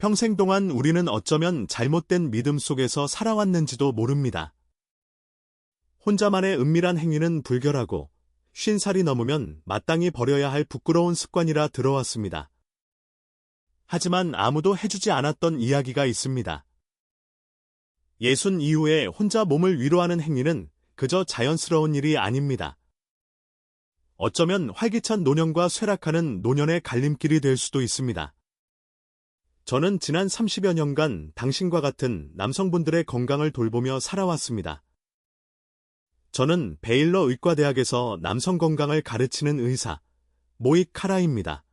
평생 동안 우리는 어쩌면 잘못된 믿음 속에서 살아왔는지도 모릅니다. 혼자만의 은밀한 행위는 불결하고 50살이 넘으면 마땅히 버려야 할 부끄러운 습관이라 들어왔습니다. 하지만 아무도 해주지 않았던 이야기가 있습니다. 60 이후에 혼자 몸을 위로하는 행위는 그저 자연스러운 일이 아닙니다. 어쩌면 활기찬 노년과 쇠락하는 노년의 갈림길이 될 수도 있습니다. 저는 지난 30여 년간 당신과 같은 남성분들의 건강을 돌보며 살아왔습니다. 저는 베일러 의과대학에서 남성 건강을 가르치는 의사, 모익 카라입니다.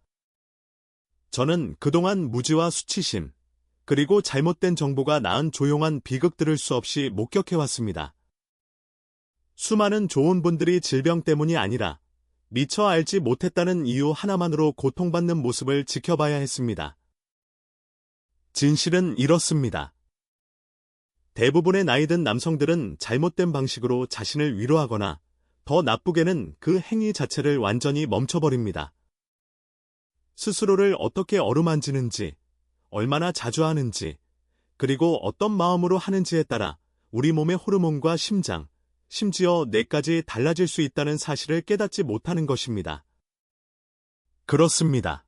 저는 그동안 무지와 수치심, 그리고 잘못된 정보가 낳은 조용한 비극들을 수없이 목격해왔습니다. 수많은 좋은 분들이 질병 때문이 아니라 미처 알지 못했다는 이유 하나만으로 고통받는 모습을 지켜봐야 했습니다. 진실은 이렇습니다. 대부분의 나이든 남성들은 잘못된 방식으로 자신을 위로하거나 더 나쁘게는 그 행위 자체를 완전히 멈춰버립니다. 스스로를 어떻게 어루만지는지, 얼마나 자주 하는지, 그리고 어떤 마음으로 하는지에 따라 우리 몸의 호르몬과 심장, 심지어 뇌까지 달라질 수 있다는 사실을 깨닫지 못하는 것입니다. 그렇습니다.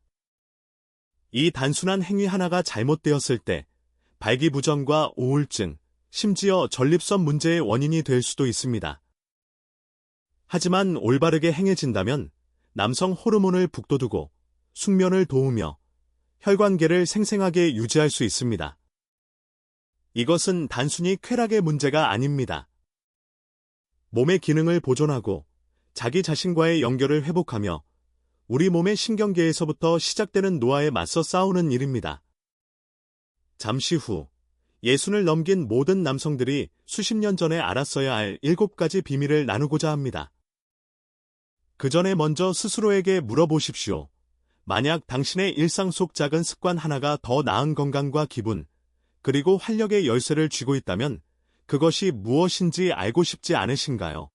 이 단순한 행위 하나가 잘못되었을 때 발기부전과 우울증, 심지어 전립선 문제의 원인이 될 수도 있습니다. 하지만 올바르게 행해진다면 남성 호르몬을 북돋우고 숙면을 도우며 혈관계를 생생하게 유지할 수 있습니다. 이것은 단순히 쾌락의 문제가 아닙니다. 몸의 기능을 보존하고 자기 자신과의 연결을 회복하며 우리 몸의 신경계에서부터 시작되는 노화에 맞서 싸우는 일입니다. 잠시 후 60을 넘긴 모든 남성들이 수십 년 전에 알았어야 할 7가지 비밀을 나누고자 합니다. 그 전에 먼저 스스로에게 물어보십시오. 만약 당신의 일상 속 작은 습관 하나가 더 나은 건강과 기분, 그리고 활력의 열쇠를 쥐고 있다면 그것이 무엇인지 알고 싶지 않으신가요?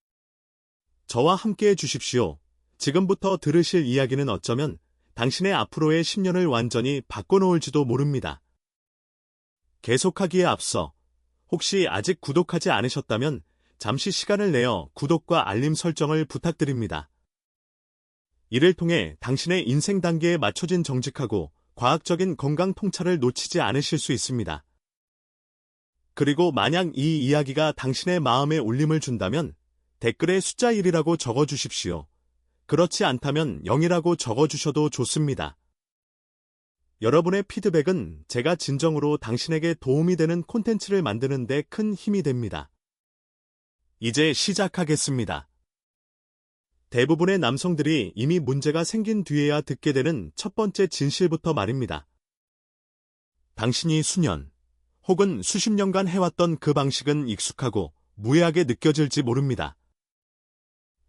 저와 함께 해주십시오. 지금부터 들으실 이야기는 어쩌면 당신의 앞으로의 10년을 완전히 바꿔놓을지도 모릅니다. 계속하기에 앞서 혹시 아직 구독하지 않으셨다면 잠시 시간을 내어 구독과 알림 설정을 부탁드립니다. 이를 통해 당신의 인생 단계에 맞춰진 정직하고 과학적인 건강 통찰을 놓치지 않으실 수 있습니다. 그리고 만약 이 이야기가 당신의 마음에 울림을 준다면 댓글에 숫자 1이라고 적어주십시오. 그렇지 않다면 0이라고 적어주셔도 좋습니다. 여러분의 피드백은 제가 진정으로 당신에게 도움이 되는 콘텐츠를 만드는 데 큰 힘이 됩니다. 이제 시작하겠습니다. 대부분의 남성들이 이미 문제가 생긴 뒤에야 듣게 되는 첫 번째 진실부터 말입니다. 당신이 수년 혹은 수십 년간 해왔던 그 방식은 익숙하고 무해하게 느껴질지 모릅니다.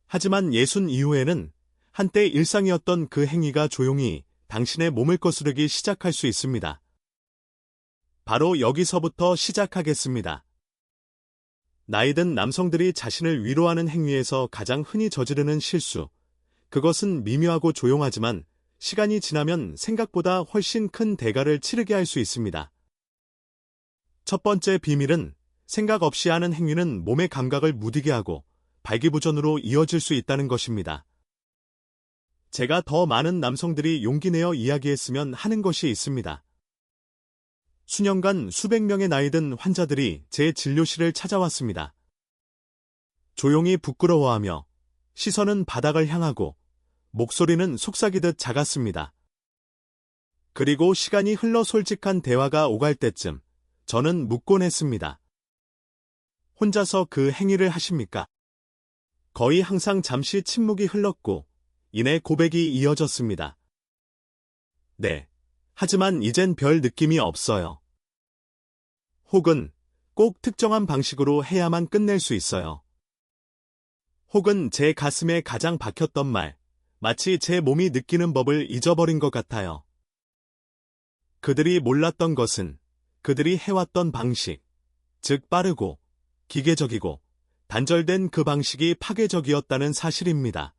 하지만 60 이후에는 한때 일상이었던 그 행위가 조용히 당신의 몸을 거스르기 시작할 수 있습니다. 바로 여기서부터 시작하겠습니다. 나이든 남성들이 자신을 위로하는 행위에서 가장 흔히 저지르는 실수, 그것은 미묘하고 조용하지만 시간이 지나면 생각보다 훨씬 큰 대가를 치르게 할 수 있습니다. 첫 번째 비밀은 생각 없이 하는 행위는 몸의 감각을 무디게 하고 발기부전으로 이어질 수 있다는 것입니다. 제가 더 많은 남성들이 용기 내어 이야기했으면 하는 것이 있습니다. 수년간 수백 명의 나이든 환자들이 제 진료실을 찾아왔습니다. 조용히 부끄러워하며 시선은 바닥을 향하고 목소리는 속삭이듯 작았습니다. 그리고 시간이 흘러 솔직한 대화가 오갈 때쯤 저는 묻곤 했습니다. 혼자서 그 행위를 하십니까? 거의 항상 잠시 침묵이 흘렀고 이내 고백이 이어졌습니다. 네. 하지만 이젠 별 느낌이 없어요. 혹은 꼭 특정한 방식으로 해야만 끝낼 수 있어요. 혹은 제 가슴에 가장 박혔던 말, 마치 제 몸이 느끼는 법을 잊어버린 것 같아요. 그들이 몰랐던 것은 그들이 해왔던 방식, 즉 빠르고 기계적이고 단절된 그 방식이 파괴적이었다는 사실입니다.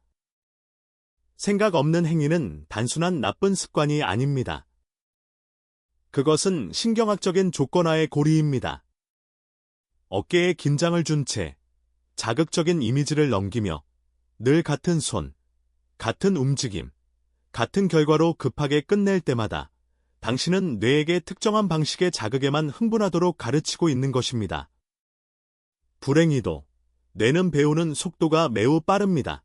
생각 없는 행위는 단순한 나쁜 습관이 아닙니다. 그것은 신경학적인 조건화의 고리입니다. 어깨에 긴장을 준 채 자극적인 이미지를 넘기며 늘 같은 손, 같은 움직임, 같은 결과로 급하게 끝낼 때마다 당신은 뇌에게 특정한 방식의 자극에만 흥분하도록 가르치고 있는 것입니다. 불행히도 뇌는 배우는 속도가 매우 빠릅니다.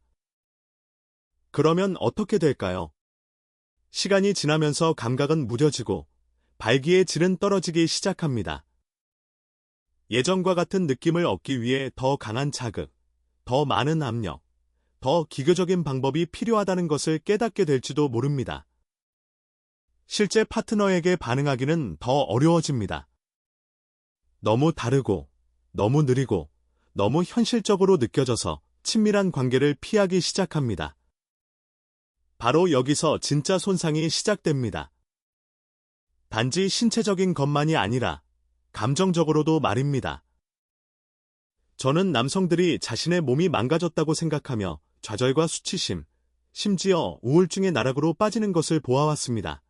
그러면 어떻게 될까요? 시간이 지나면서 감각은 무뎌지고 발기의 질은 떨어지기 시작합니다. 예전과 같은 느낌을 얻기 위해 더 강한 자극, 더 많은 압력, 더 기교적인 방법이 필요하다는 것을 깨닫게 될지도 모릅니다. 실제 파트너에게 반응하기는 더 어려워집니다. 너무 다르고, 너무 느리고, 너무 현실적으로 느껴져서 친밀한 관계를 피하기 시작합니다. 바로 여기서 진짜 손상이 시작됩니다. 단지 신체적인 것만이 아니라 감정적으로도 말입니다. 저는 남성들이 자신의 몸이 망가졌다고 생각하며 좌절과 수치심, 심지어 우울증의 나락으로 빠지는 것을 보아왔습니다.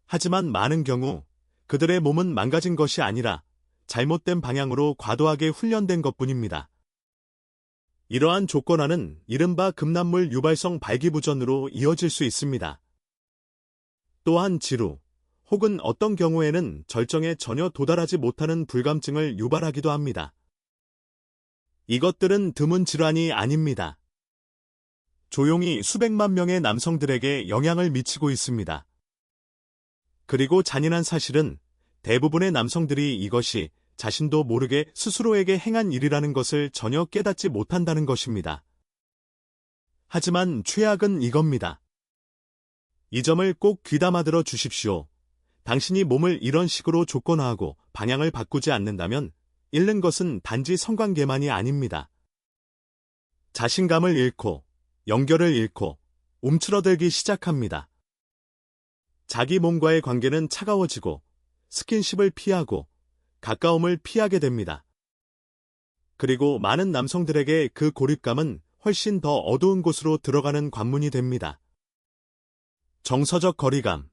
하지만 많은 경우 그들의 몸은 망가진 것이 아니라 잘못된 방향으로 과도하게 훈련된 것뿐입니다. 이러한 조건화는 이른바 급납물 유발성 발기부전으로 이어질 수 있습니다. 또한 지루, 혹은 어떤 경우에는 절정에 전혀 도달하지 못하는 불감증을 유발하기도 합니다. 이것들은 드문 질환이 아닙니다. 조용히 수백만 명의 남성들에게 영향을 미치고 있습니다. 그리고 잔인한 사실은 대부분의 남성들이 이것이 자신도 모르게 스스로에게 행한 일이라는 것을 전혀 깨닫지 못한다는 것입니다. 하지만 최악은 이겁니다. 이 점을 꼭 귀담아 들어 주십시오. 당신이 몸을 이런 식으로 조건화하고 방향을 바꾸지 않는다면 잃는 것은 단지 성관계만이 아닙니다. 자신감을 잃고, 연결을 잃고, 움츠러들기 시작합니다. 자기 몸과의 관계는 차가워지고, 스킨십을 피하고, 가까움을 피하게 됩니다. 그리고 많은 남성들에게 그 고립감은 훨씬 더 어두운 곳으로 들어가는 관문이 됩니다. 정서적 거리감,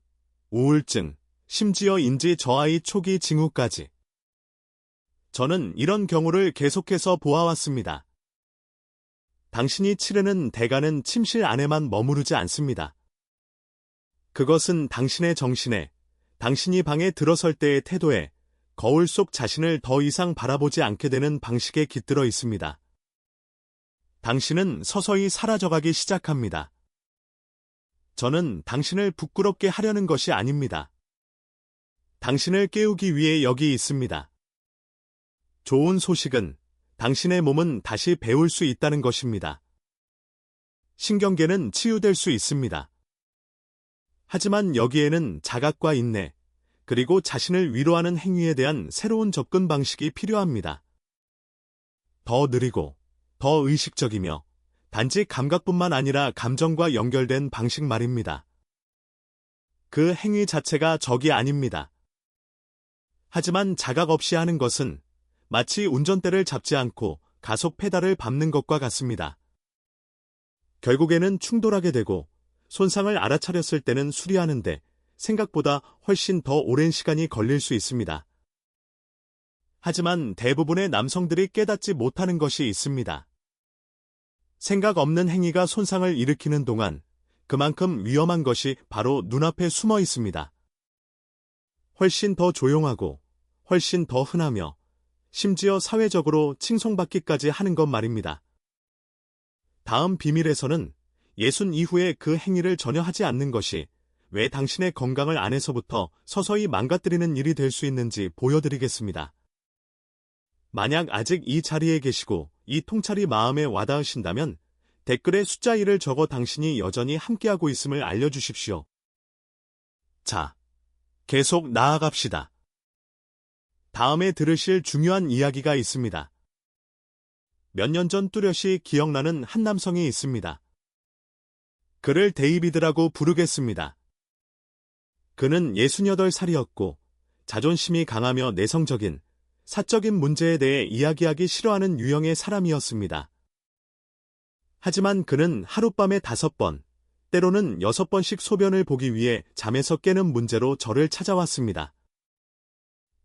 우울증, 심지어 인지 저하의 초기 징후까지. 저는 이런 경우를 계속해서 보아왔습니다. 당신이 치르는 대가는 침실 안에만 머무르지 않습니다. 그것은 당신의 정신에, 당신이 방에 들어설 때의 태도에, 거울 속 자신을 더 이상 바라보지 않게 되는 방식에 깃들어 있습니다. 당신은 서서히 사라져가기 시작합니다. 저는 당신을 부끄럽게 하려는 것이 아닙니다. 당신을 깨우기 위해 여기 있습니다. 좋은 소식은 당신의 몸은 다시 배울 수 있다는 것입니다. 신경계는 치유될 수 있습니다. 하지만 여기에는 자각과 인내, 그리고 자신을 위로하는 행위에 대한 새로운 접근 방식이 필요합니다. 더 느리고, 더 의식적이며, 단지 감각뿐만 아니라 감정과 연결된 방식 말입니다. 그 행위 자체가 적이 아닙니다. 하지만 자각 없이 하는 것은 마치 운전대를 잡지 않고 가속 페달을 밟는 것과 같습니다. 결국에는 충돌하게 되고 손상을 알아차렸을 때는 수리하는데 생각보다 훨씬 더 오랜 시간이 걸릴 수 있습니다. 하지만 대부분의 남성들이 깨닫지 못하는 것이 있습니다. 생각 없는 행위가 손상을 일으키는 동안 그만큼 위험한 것이 바로 눈앞에 숨어 있습니다. 훨씬 더 조용하고 훨씬 더 흔하며 심지어 사회적으로 칭송받기까지 하는 것 말입니다. 다음 비밀에서는 예순 이후에 그 행위를 전혀 하지 않는 것이 왜 당신의 건강을 안에서부터 서서히 망가뜨리는 일이 될 수 있는지 보여드리겠습니다. 만약 아직 이 자리에 계시고 이 통찰이 마음에 와닿으신다면 댓글에 숫자 1을 적어 당신이 여전히 함께하고 있음을 알려주십시오. 자, 계속 나아갑시다. 다음에 들으실 중요한 이야기가 있습니다. 몇 년 전 뚜렷이 기억나는 한 남성이 있습니다. 그를 데이비드라고 부르겠습니다. 그는 68살이었고 자존심이 강하며 내성적인, 사적인 문제에 대해 이야기하기 싫어하는 유형의 사람이었습니다. 하지만 그는 하룻밤에 5번, 때로는 6번씩 소변을 보기 위해 잠에서 깨는 문제로 저를 찾아왔습니다.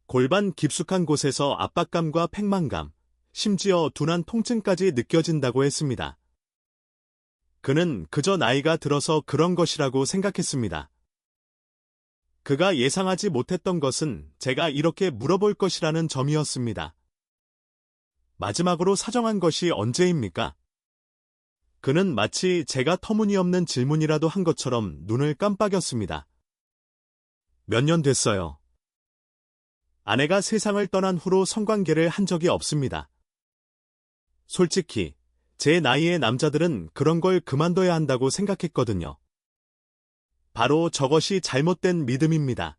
골반 깊숙한 곳에서 압박감과 팽만감, 심지어 둔한 통증까지 느껴진다고 했습니다. 그는 그저 나이가 들어서 그런 것이라고 생각했습니다. 그가 예상하지 못했던 것은 제가 이렇게 물어볼 것이라는 점이었습니다. 마지막으로 사정한 것이 언제입니까? 그는 마치 제가 터무니없는 질문이라도 한 것처럼 눈을 깜빡였습니다. 몇 년 됐어요. 아내가 세상을 떠난 후로 성관계를 한 적이 없습니다. 솔직히 제 나이의 남자들은 그런 걸 그만둬야 한다고 생각했거든요. 바로 저것이 잘못된 믿음입니다.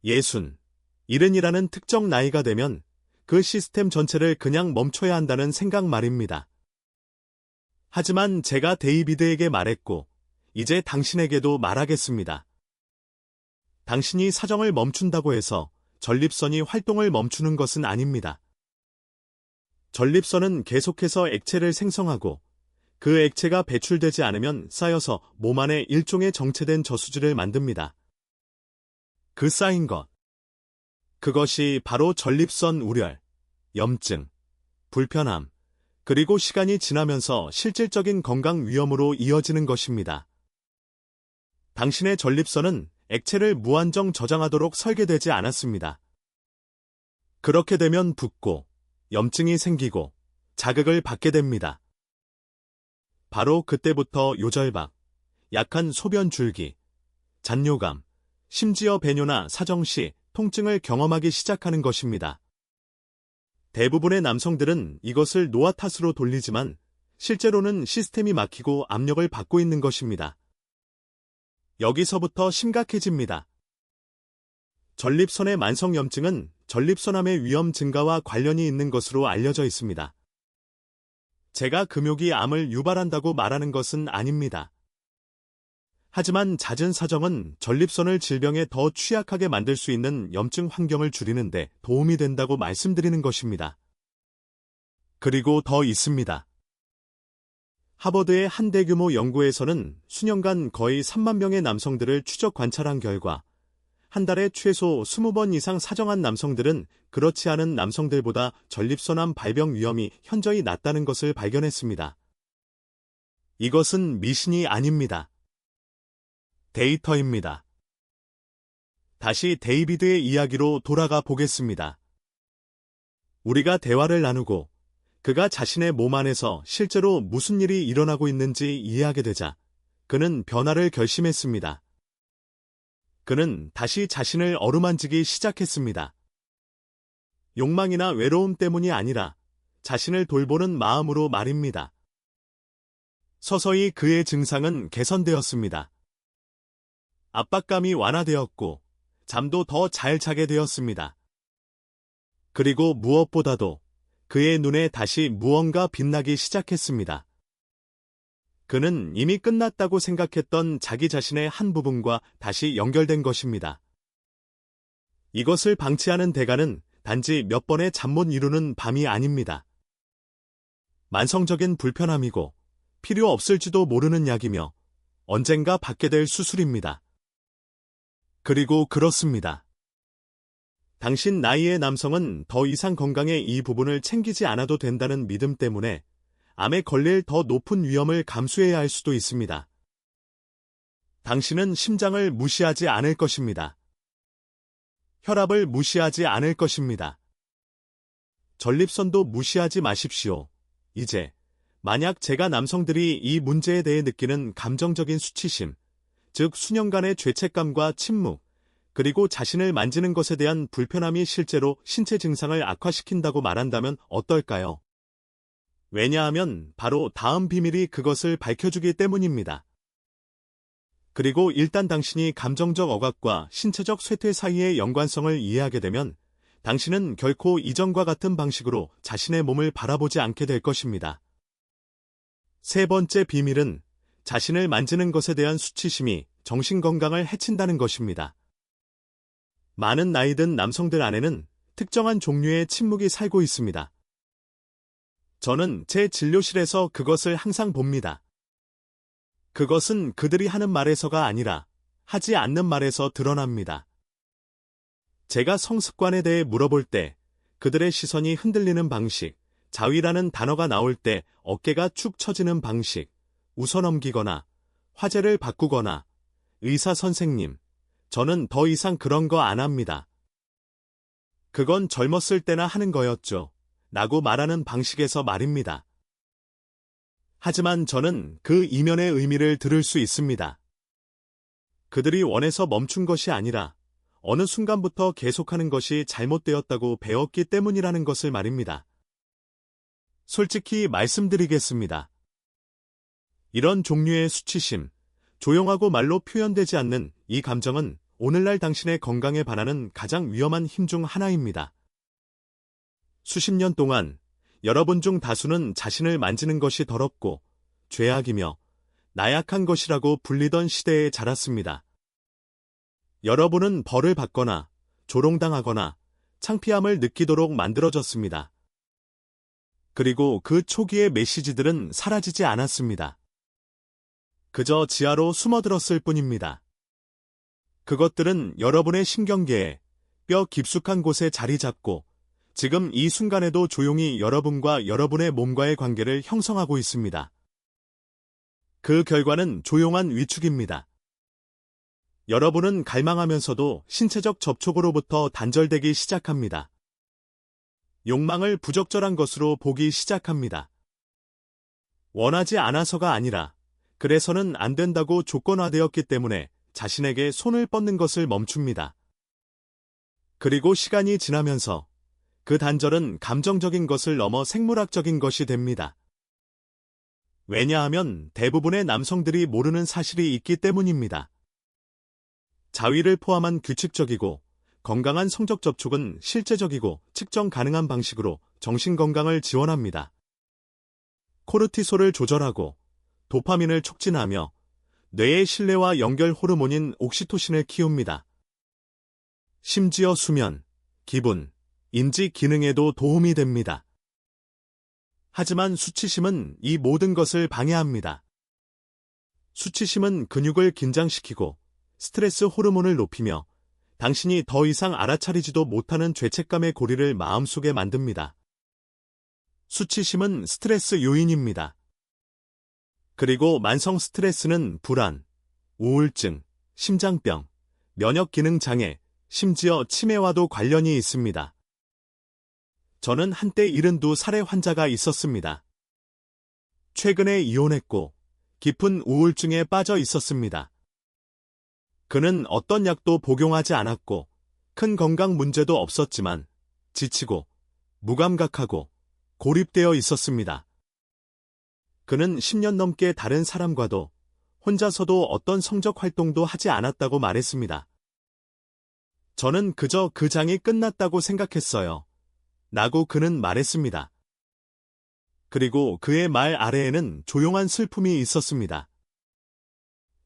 60, 70이라는 특정 나이가 되면 그 시스템 전체를 그냥 멈춰야 한다는 생각 말입니다. 하지만 제가 데이비드에게 말했고, 이제 당신에게도 말하겠습니다. 당신이 사정을 멈춘다고 해서 전립선이 활동을 멈추는 것은 아닙니다. 전립선은 계속해서 액체를 생성하고 그 액체가 배출되지 않으면 쌓여서 몸 안에 일종의 정체된 저수지를 만듭니다. 그 쌓인 것. 그것이 바로 전립선 우열, 염증, 불편함, 그리고 시간이 지나면서 실질적인 건강 위험으로 이어지는 것입니다. 당신의 전립선은 액체를 무한정 저장하도록 설계되지 않았습니다. 그렇게 되면 붓고, 염증이 생기고 자극을 받게 됩니다. 바로 그때부터 요절박, 약한 소변 줄기, 잔뇨감, 심지어 배뇨나 사정 시 통증을 경험하기 시작하는 것입니다. 대부분의 남성들은 이것을 노화 탓으로 돌리지만 실제로는 시스템이 막히고 압력을 받고 있는 것입니다. 여기서부터 심각해집니다. 전립선의 만성염증은 전립선암의 위험 증가와 관련이 있는 것으로 알려져 있습니다. 제가 금욕이 암을 유발한다고 말하는 것은 아닙니다. 하지만 잦은 사정은 전립선을 질병에 더 취약하게 만들 수 있는 염증 환경을 줄이는 데 도움이 된다고 말씀드리는 것입니다. 그리고 더 있습니다. 하버드의 한 대규모 연구에서는 수년간 거의 3만 명의 남성들을 추적 관찰한 결과 한 달에 최소 20번 이상 사정한 남성들은 그렇지 않은 남성들보다 전립선암 발병 위험이 현저히 낮다는 것을 발견했습니다. 이것은 미신이 아닙니다. 데이터입니다. 다시 데이비드의 이야기로 돌아가 보겠습니다. 우리가 대화를 나누고 그가 자신의 몸 안에서 실제로 무슨 일이 일어나고 있는지 이해하게 되자 그는 변화를 결심했습니다. 그는 다시 자신을 어루만지기 시작했습니다. 욕망이나 외로움 때문이 아니라 자신을 돌보는 마음으로 말입니다. 서서히 그의 증상은 개선되었습니다. 압박감이 완화되었고 잠도 더 잘 자게 되었습니다. 그리고 무엇보다도 그의 눈에 다시 무언가 빛나기 시작했습니다. 그는 이미 끝났다고 생각했던 자기 자신의 한 부분과 다시 연결된 것입니다. 이것을 방치하는 대가는 단지 몇 번의 잠 못 이루는 밤이 아닙니다. 만성적인 불편함이고 필요 없을지도 모르는 약이며 언젠가 받게 될 수술입니다. 그리고 그렇습니다. 당신 나이의 남성은 더 이상 건강의 이 부분을 챙기지 않아도 된다는 믿음 때문에 암에 걸릴 더 높은 위험을 감수해야 할 수도 있습니다. 당신은 심장을 무시하지 않을 것입니다. 혈압을 무시하지 않을 것입니다. 전립선도 무시하지 마십시오. 이제 만약 제가 남성들이 이 문제에 대해 느끼는 감정적인 수치심, 즉 수년간의 죄책감과 침묵, 그리고 자신을 만지는 것에 대한 불편함이 실제로 신체 증상을 악화시킨다고 말한다면 어떨까요? 왜냐하면 바로 다음 비밀이 그것을 밝혀주기 때문입니다. 그리고 일단 당신이 감정적 억압과 신체적 쇠퇴 사이의 연관성을 이해하게 되면 당신은 결코 이전과 같은 방식으로 자신의 몸을 바라보지 않게 될 것입니다. 세 번째 비밀은 자신을 만지는 것에 대한 수치심이 정신건강을 해친다는 것입니다. 많은 나이 든 남성들 안에는 특정한 종류의 침묵이 살고 있습니다. 저는 제 진료실에서 그것을 항상 봅니다. 그것은 그들이 하는 말에서가 아니라 하지 않는 말에서 드러납니다. 제가 성습관에 대해 물어볼 때 그들의 시선이 흔들리는 방식, 자위라는 단어가 나올 때 어깨가 축 처지는 방식, 웃어넘기거나 화제를 바꾸거나 의사 선생님, 저는 더 이상 그런 거 안 합니다. 그건 젊었을 때나 하는 거였죠. 라고 말하는 방식에서 말입니다. 하지만 저는 그 이면의 의미를 들을 수 있습니다. 그들이 원해서 멈춘 것이 아니라 어느 순간부터 계속하는 것이 잘못되었다고 배웠기 때문이라는 것을 말입니다. 솔직히 말씀드리겠습니다. 이런 종류의 수치심, 조용하고 말로 표현되지 않는 이 감정은 오늘날 당신의 건강에 반하는 가장 위험한 힘 중 하나입니다. 수십 년 동안 여러분 중 다수는 자신을 만지는 것이 더럽고 죄악이며 나약한 것이라고 불리던 시대에 자랐습니다. 여러분은 벌을 받거나 조롱당하거나 창피함을 느끼도록 만들어졌습니다. 그리고 그 초기의 메시지들은 사라지지 않았습니다. 그저 지하로 숨어들었을 뿐입니다. 그것들은 여러분의 신경계에 뼈 깊숙한 곳에 자리 잡고 지금 이 순간에도 조용히 여러분과 여러분의 몸과의 관계를 형성하고 있습니다. 그 결과는 조용한 위축입니다. 여러분은 갈망하면서도 신체적 접촉으로부터 단절되기 시작합니다. 욕망을 부적절한 것으로 보기 시작합니다. 원하지 않아서가 아니라 그래서는 안 된다고 조건화되었기 때문에 자신에게 손을 뻗는 것을 멈춥니다. 그리고 시간이 지나면서 그 단절은 감정적인 것을 넘어 생물학적인 것이 됩니다. 왜냐하면 대부분의 남성들이 모르는 사실이 있기 때문입니다. 자위를 포함한 규칙적이고 건강한 성적 접촉은 실제적이고 측정 가능한 방식으로 정신건강을 지원합니다. 코르티솔을 조절하고 도파민을 촉진하며 뇌의 신뢰와 연결 호르몬인 옥시토신을 키웁니다. 심지어 수면, 기분, 인지 기능에도 도움이 됩니다. 하지만 수치심은 이 모든 것을 방해합니다. 수치심은 근육을 긴장시키고 스트레스 호르몬을 높이며 당신이 더 이상 알아차리지도 못하는 죄책감의 고리를 마음속에 만듭니다. 수치심은 스트레스 요인입니다. 그리고 만성 스트레스는 불안, 우울증, 심장병, 면역기능 장애, 심지어 치매와도 관련이 있습니다. 저는 한때 72살의 환자가 있었습니다. 최근에 이혼했고 깊은 우울증에 빠져 있었습니다. 그는 어떤 약도 복용하지 않았고 큰 건강 문제도 없었지만 지치고 무감각하고 고립되어 있었습니다. 그는 10년 넘게 다른 사람과도 혼자서도 어떤 성적 활동도 하지 않았다고 말했습니다. 저는 그저 그 장이 끝났다고 생각했어요. 라고 그는 말했습니다. 그리고 그의 말 아래에는 조용한 슬픔이 있었습니다.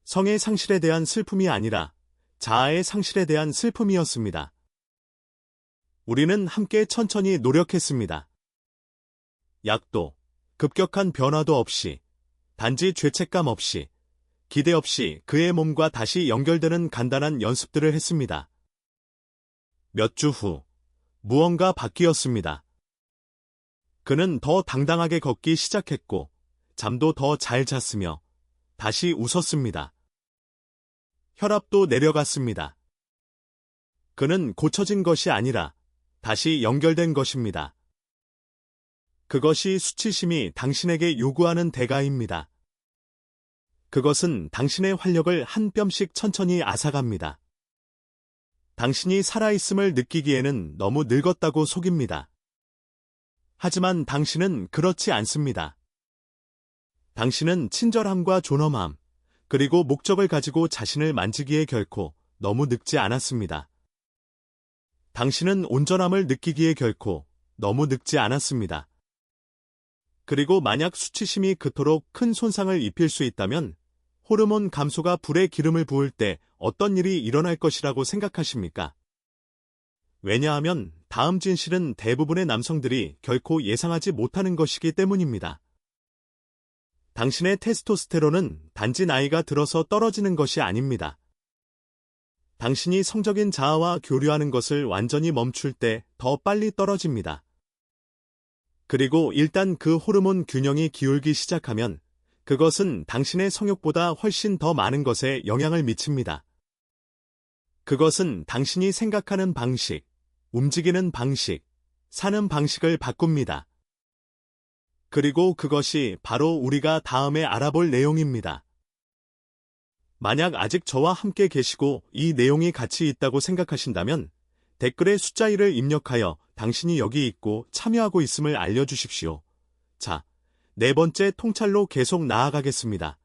성의 상실에 대한 슬픔이 아니라 자아의 상실에 대한 슬픔이었습니다. 우리는 함께 천천히 노력했습니다. 약도, 급격한 변화도 없이, 단지 죄책감 없이, 기대 없이 그의 몸과 다시 연결되는 간단한 연습들을 했습니다. 몇 주 후, 무언가 바뀌었습니다. 그는 더 당당하게 걷기 시작했고, 잠도 더 잘 잤으며, 다시 웃었습니다. 혈압도 내려갔습니다. 그는 고쳐진 것이 아니라 다시 연결된 것입니다. 그것이 수치심이 당신에게 요구하는 대가입니다. 그것은 당신의 활력을 한 뼘씩 천천히 앗아갑니다. 당신이 살아있음을 느끼기에는 너무 늙었다고 속입니다. 하지만 당신은 그렇지 않습니다. 당신은 친절함과 존엄함, 그리고 목적을 가지고 자신을 만지기에 결코 너무 늙지 않았습니다. 당신은 온전함을 느끼기에 결코 너무 늙지 않았습니다. 그리고 만약 수치심이 그토록 큰 손상을 입힐 수 있다면 호르몬 감소가 불에 기름을 부을 때 어떤 일이 일어날 것이라고 생각하십니까? 왜냐하면 다음 진실은 대부분의 남성들이 결코 예상하지 못하는 것이기 때문입니다. 당신의 테스토스테론은 단지 나이가 들어서 떨어지는 것이 아닙니다. 당신이 성적인 자아와 교류하는 것을 완전히 멈출 때 더 빨리 떨어집니다. 그리고 일단 그 호르몬 균형이 기울기 시작하면 그것은 당신의 성욕보다 훨씬 더 많은 것에 영향을 미칩니다. 그것은 당신이 생각하는 방식, 움직이는 방식, 사는 방식을 바꿉니다. 그리고 그것이 바로 우리가 다음에 알아볼 내용입니다. 만약 아직 저와 함께 계시고 이 내용이 가치 있다고 생각하신다면 댓글에 숫자 1을 입력하여 당신이 여기 있고 참여하고 있음을 알려주십시오. 자, 네 번째 통찰로 계속 나아가겠습니다.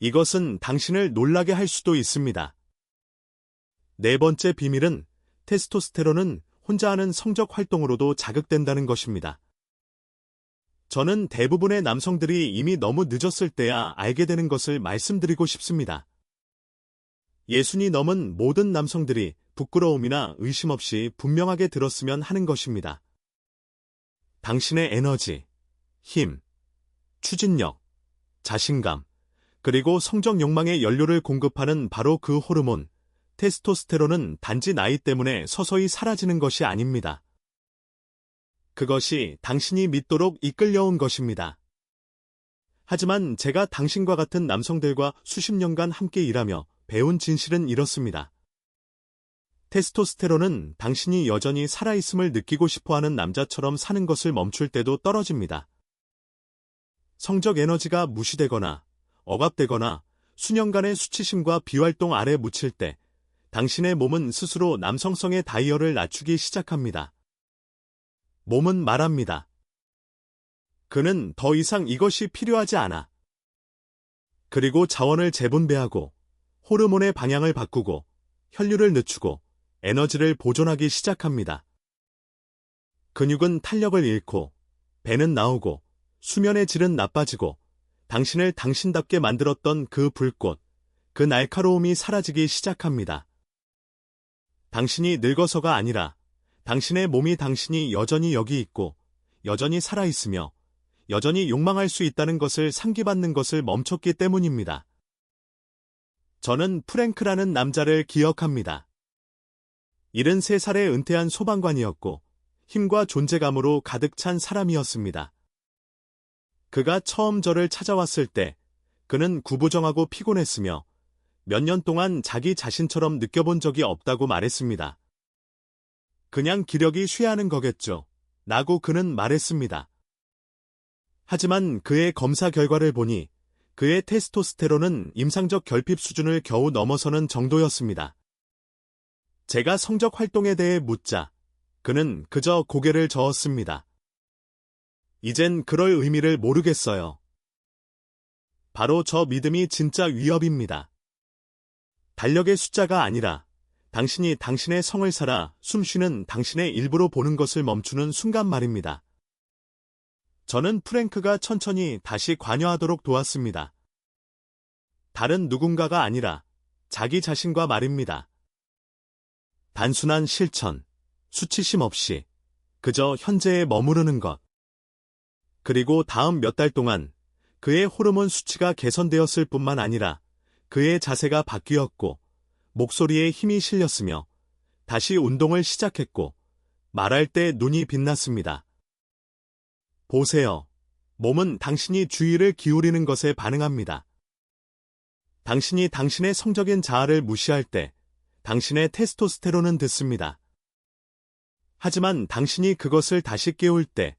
이것은 당신을 놀라게 할 수도 있습니다. 네 번째 비밀은 테스토스테론은 혼자 하는 성적 활동으로도 자극된다는 것입니다. 저는 대부분의 남성들이 이미 너무 늦었을 때야 알게 되는 것을 말씀드리고 싶습니다. 60이 넘은 모든 남성들이 부끄러움이나 의심 없이 분명하게 들었으면 하는 것입니다. 당신의 에너지, 힘, 추진력, 자신감, 그리고 성적 욕망의 연료를 공급하는 바로 그 호르몬, 테스토스테론은 단지 나이 때문에 서서히 사라지는 것이 아닙니다. 그것이 당신이 믿도록 이끌려온 것입니다. 하지만 제가 당신과 같은 남성들과 수십 년간 함께 일하며 배운 진실은 이렇습니다. 테스토스테론은 당신이 여전히 살아있음을 느끼고 싶어하는 남자처럼 사는 것을 멈출 때도 떨어집니다. 성적 에너지가 무시되거나 억압되거나 수년간의 수치심과 비활동 아래 묻힐 때 당신의 몸은 스스로 남성성의 다이얼을 낮추기 시작합니다. 몸은 말합니다. 그는 더 이상 이것이 필요하지 않아. 그리고 자원을 재분배하고 호르몬의 방향을 바꾸고 혈류를 늦추고 에너지를 보존하기 시작합니다. 근육은 탄력을 잃고 배는 나오고 수면의 질은 나빠지고 당신을 당신답게 만들었던 그 불꽃, 그 날카로움이 사라지기 시작합니다. 당신이 늙어서가 아니라 당신의 몸이 당신이 여전히 여기 있고 여전히 살아있으며 여전히 욕망할 수 있다는 것을 상기받는 것을 멈췄기 때문입니다. 저는 프랭크라는 남자를 기억합니다. 73살에 은퇴한 소방관이었고 힘과 존재감으로 가득 찬 사람이었습니다. 그가 처음 저를 찾아왔을 때 그는 구부정하고 피곤했으며 몇 년 동안 자기 자신처럼 느껴본 적이 없다고 말했습니다. 그냥 기력이 쇠하는 거겠죠. 라고 그는 말했습니다. 하지만 그의 검사 결과를 보니 그의 테스토스테론은 임상적 결핍 수준을 겨우 넘어서는 정도였습니다. 제가 성적 활동에 대해 묻자 그는 그저 고개를 저었습니다. 이젠 그럴 의미를 모르겠어요. 바로 저 믿음이 진짜 위협입니다. 달력의 숫자가 아니라 당신이 당신의 성을 살아 숨쉬는 당신의 일부로 보는 것을 멈추는 순간 말입니다. 저는 프랭크가 천천히 다시 관여하도록 도왔습니다. 다른 누군가가 아니라 자기 자신과 말입니다. 단순한 실천, 수치심 없이 그저 현재에 머무르는 것. 그리고 다음 몇 달 동안 그의 호르몬 수치가 개선되었을 뿐만 아니라 그의 자세가 바뀌었고 목소리에 힘이 실렸으며 다시 운동을 시작했고 말할 때 눈이 빛났습니다. 보세요. 몸은 당신이 주의를 기울이는 것에 반응합니다. 당신이 당신의 성적인 자아를 무시할 때 당신의 테스토스테론은 듣습니다. 하지만 당신이 그것을 다시 깨울 때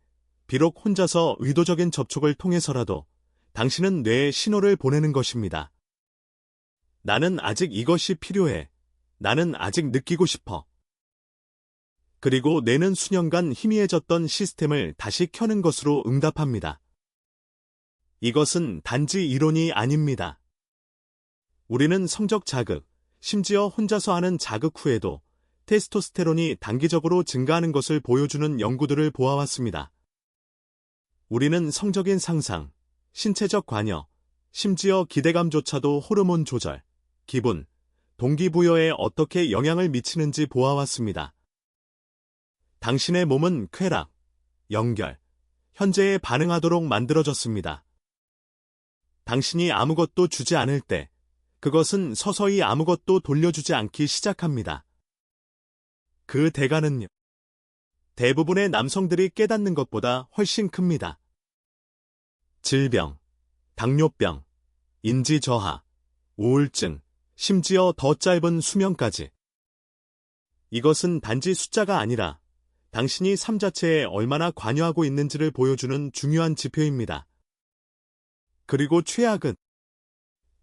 비록 혼자서 의도적인 접촉을 통해서라도 당신은 뇌에 신호를 보내는 것입니다. 나는 아직 이것이 필요해. 나는 아직 느끼고 싶어. 그리고 뇌는 수년간 희미해졌던 시스템을 다시 켜는 것으로 응답합니다. 이것은 단지 이론이 아닙니다. 우리는 성적 자극, 심지어 혼자서 하는 자극 후에도 테스토스테론이 단기적으로 증가하는 것을 보여주는 연구들을 보아왔습니다. 우리는 성적인 상상, 신체적 관여, 심지어 기대감조차도 호르몬 조절, 기분, 동기부여에 어떻게 영향을 미치는지 보아왔습니다. 당신의 몸은 쾌락, 연결, 현재에 반응하도록 만들어졌습니다. 당신이 아무것도 주지 않을 때 그것은 서서히 아무것도 돌려주지 않기 시작합니다. 그 대가는요. 대부분의 남성들이 깨닫는 것보다 훨씬 큽니다. 질병, 당뇨병, 인지저하, 우울증, 심지어 더 짧은 수명까지. 이것은 단지 숫자가 아니라 당신이 삶 자체에 얼마나 관여하고 있는지를 보여주는 중요한 지표입니다. 그리고 최악은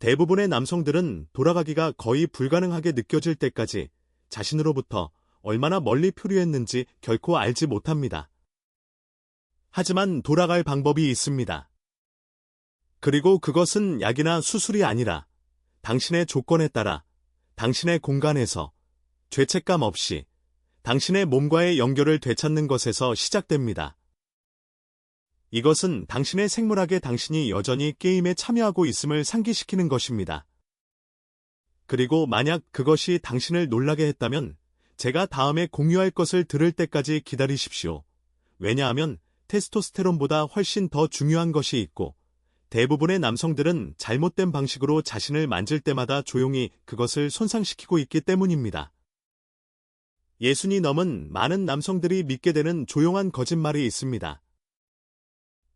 대부분의 남성들은 돌아가기가 거의 불가능하게 느껴질 때까지 자신으로부터 얼마나 멀리 표류했는지 결코 알지 못합니다. 하지만 돌아갈 방법이 있습니다. 그리고 그것은 약이나 수술이 아니라 당신의 조건에 따라 당신의 공간에서 죄책감 없이 당신의 몸과의 연결을 되찾는 것에서 시작됩니다. 이것은 당신의 생물학에 당신이 여전히 게임에 참여하고 있음을 상기시키는 것입니다. 그리고 만약 그것이 당신을 놀라게 했다면 제가 다음에 공유할 것을 들을 때까지 기다리십시오. 왜냐하면 테스토스테론보다 훨씬 더 중요한 것이 있고 대부분의 남성들은 잘못된 방식으로 자신을 만질 때마다 조용히 그것을 손상시키고 있기 때문입니다. 예순이 넘은 많은 남성들이 믿게 되는 조용한 거짓말이 있습니다.